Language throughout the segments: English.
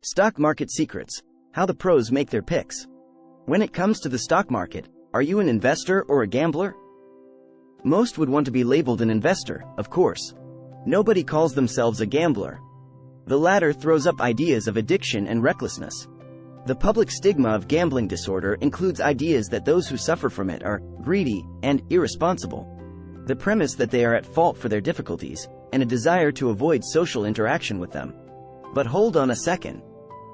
Stock market secrets. How the pros make their picks. When it comes to the stock market, are you an investor or a gambler? Most would want to be labeled an investor, of course. Nobody calls themselves a gambler. The latter throws up ideas of addiction and recklessness. The public stigma of gambling disorder includes ideas that those who suffer from it are greedy and irresponsible. The premise that they are at fault for their difficulties, and a desire to avoid social interaction with them. But hold on a second.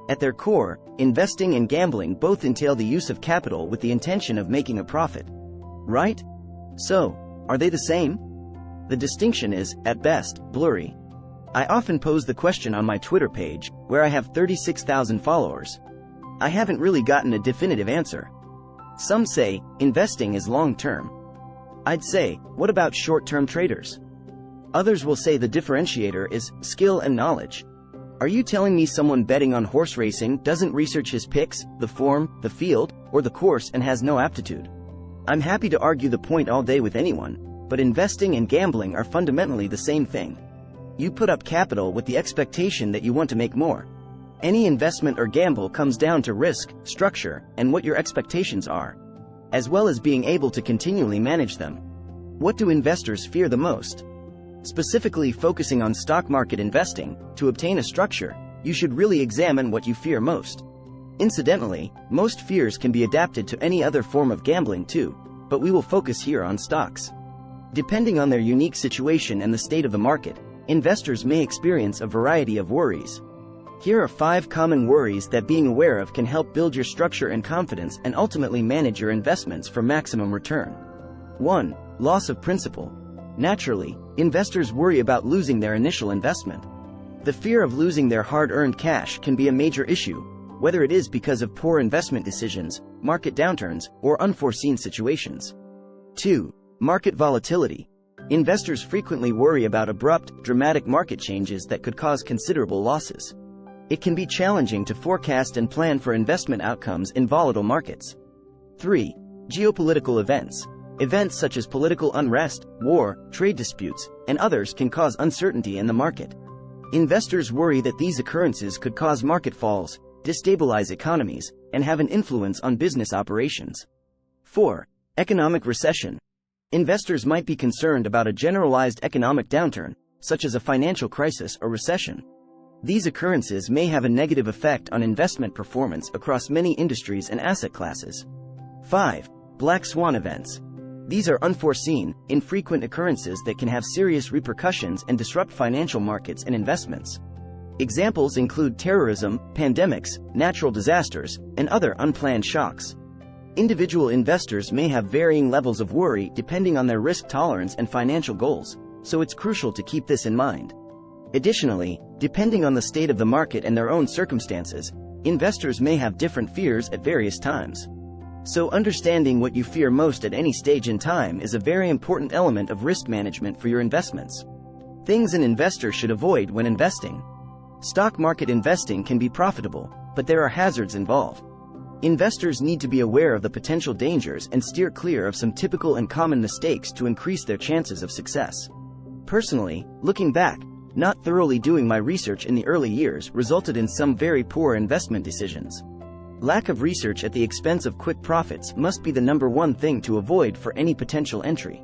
At their core, investing and gambling both entail the use of capital with the intention of making a profit. Right? So, are they the same? The distinction is, at best, blurry. I often pose the question on my Twitter page, where I have 36,000 followers. I haven't really gotten a definitive answer. Some say, investing is long-term. I'd say, what about short-term traders? Others will say the differentiator is skill and knowledge. Are you telling me someone betting on horse racing doesn't research his picks, the form, the field, or the course and has no aptitude? I'm happy to argue the point all day with anyone, but investing and gambling are fundamentally the same thing. You put up capital with the expectation that you want to make more. Any investment or gamble comes down to risk, structure, and what your expectations are, as well as being able to continually manage them. What do investors fear the most? Specifically focusing on stock market investing, to obtain a structure, you should really examine what you fear most. Incidentally, most fears can be adapted to any other form of gambling too, but we will focus here on stocks. Depending on their unique situation and the state of the market, investors may experience a variety of worries. Here are 5 common worries that being aware of can help build your structure and confidence and ultimately manage your investments for maximum return. 1. Loss of principal. Naturally, investors worry about losing their initial investment. The fear of losing their hard-earned cash can be a major issue, whether it is because of poor investment decisions, market downturns, or unforeseen situations. 2. Market volatility. Investors frequently worry about abrupt, dramatic market changes that could cause considerable losses. It can be challenging to forecast and plan for investment outcomes in volatile markets. 3. Geopolitical events. Events such as political unrest, war, trade disputes, and others can cause uncertainty in the market. Investors worry that these occurrences could cause market falls, destabilize economies, and have an influence on business operations. 4. Economic recession. Investors might be concerned about a generalized economic downturn, such as a financial crisis or recession. These occurrences may have a negative effect on investment performance across many industries and asset classes. 5. Black swan events. These are unforeseen, infrequent occurrences that can have serious repercussions and disrupt financial markets and investments. Examples include terrorism, pandemics, natural disasters, and other unplanned shocks. Individual investors may have varying levels of worry depending on their risk tolerance and financial goals, so it's crucial to keep this in mind. Additionally, depending on the state of the market and their own circumstances, investors may have different fears at various times. So understanding what you fear most at any stage in time is a very important element of risk management for your investments. Things an investor should avoid when investing. Stock market investing can be profitable, but there are hazards involved. Investors need to be aware of the potential dangers and steer clear of some typical and common mistakes to increase their chances of success. Personally, looking back, not thoroughly doing my research in the early years resulted in some very poor investment decisions. Lack of research at the expense of quick profits must be the number one thing to avoid for any potential entry.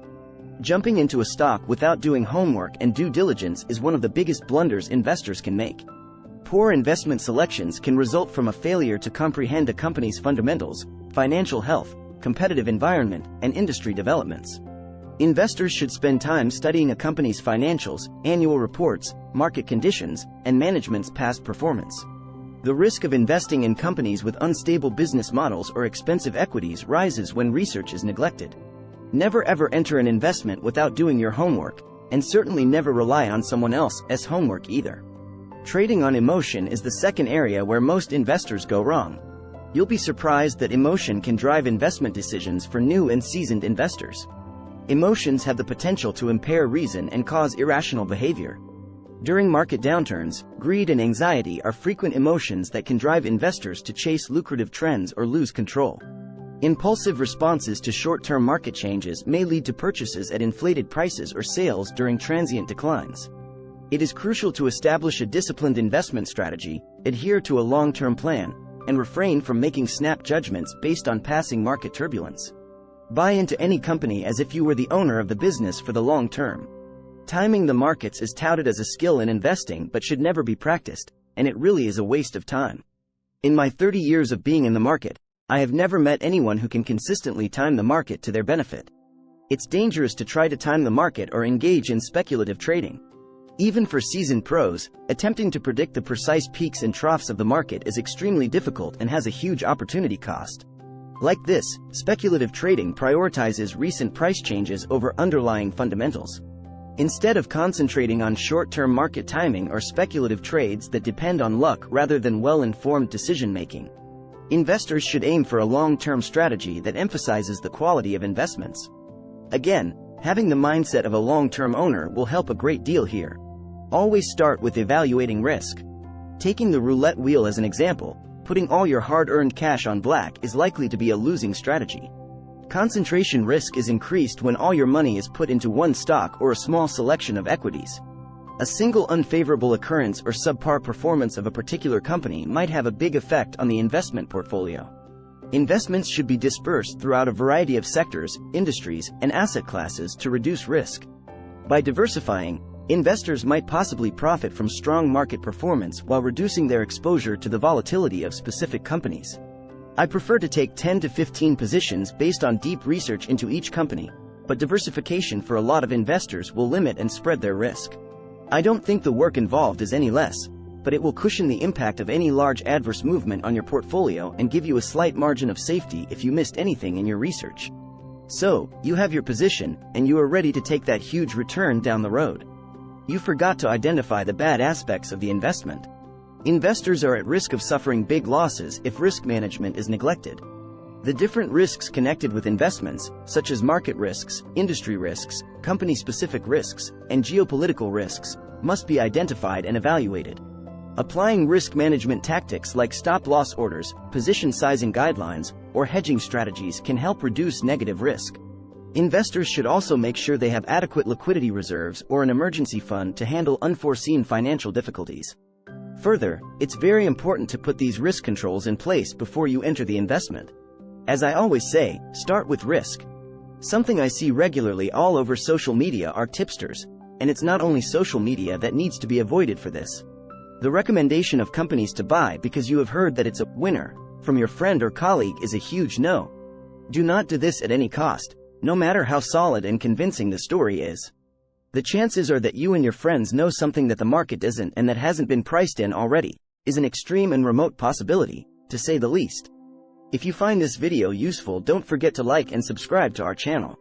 Jumping into a stock without doing homework and due diligence is one of the biggest blunders investors can make. Poor investment selections can result from a failure to comprehend a company's fundamentals, financial health, competitive environment, and industry developments. Investors should spend time studying a company's financials, annual reports, market conditions, and management's past performance. The risk of investing in companies with unstable business models or expensive equities rises when research is neglected. Never ever enter an investment without doing your homework, and certainly never rely on someone else's homework either. Trading on emotion is the second area where most investors go wrong. You'll be surprised that emotion can drive investment decisions for new and seasoned investors. Emotions have the potential to impair reason and cause irrational behavior. During market downturns, greed and anxiety are frequent emotions that can drive investors to chase lucrative trends or lose control. Impulsive responses to short-term market changes may lead to purchases at inflated prices or sales during transient declines. It is crucial to establish a disciplined investment strategy, adhere to a long-term plan, and refrain from making snap judgments based on passing market turbulence. Buy into any company as if you were the owner of the business for the long term. Timing the markets is touted as a skill in investing but should never be practiced, and it really is a waste of time. In my 30 years of being in the market, I have never met anyone who can consistently time the market to their benefit. It's dangerous to try to time the market or engage in speculative trading. Even for seasoned pros, attempting to predict the precise peaks and troughs of the market is extremely difficult and has a huge opportunity cost. Like this, speculative trading prioritizes recent price changes over underlying fundamentals. Instead of concentrating on short-term market timing or speculative trades that depend on luck rather than well-informed decision-making, investors should aim for a long-term strategy that emphasizes the quality of investments. Again, having the mindset of a long-term owner will help a great deal here. Always start with evaluating risk. Taking the roulette wheel as an example, putting all your hard-earned cash on black is likely to be a losing strategy. Concentration risk is increased when all your money is put into one stock or a small selection of equities. A single unfavorable occurrence or subpar performance of a particular company might have a big effect on the investment portfolio. Investments should be dispersed throughout a variety of sectors, industries, and asset classes to reduce risk. By diversifying, investors might possibly profit from strong market performance while reducing their exposure to the volatility of specific companies. I prefer to take 10 to 15 positions based on deep research into each company, but diversification for a lot of investors will limit and spread their risk. I don't think the work involved is any less, but it will cushion the impact of any large adverse movement on your portfolio and give you a slight margin of safety if you missed anything in your research. So, you have your position, and you are ready to take that huge return down the road. You forgot to identify the bad aspects of the investment. Investors are at risk of suffering big losses if risk management is neglected. The different risks connected with investments, such as market risks, industry risks, company-specific risks, and geopolitical risks, must be identified and evaluated. Applying risk management tactics like stop-loss orders, position sizing guidelines, or hedging strategies can help reduce negative risk. Investors should also make sure they have adequate liquidity reserves or an emergency fund to handle unforeseen financial difficulties. Further, it's very important to put these risk controls in place before you enter the investment. As I always say, start with risk. Something I see regularly all over social media are tipsters, and it's not only social media that needs to be avoided for this. The recommendation of companies to buy because you have heard that it's a winner from your friend or colleague is a huge no. Do not do this at any cost, no matter how solid and convincing the story is. The chances are that you and your friends know something that the market doesn't and that hasn't been priced in already, is an extreme and remote possibility, to say the least. If you find this video useful, don't forget to like and subscribe to our channel.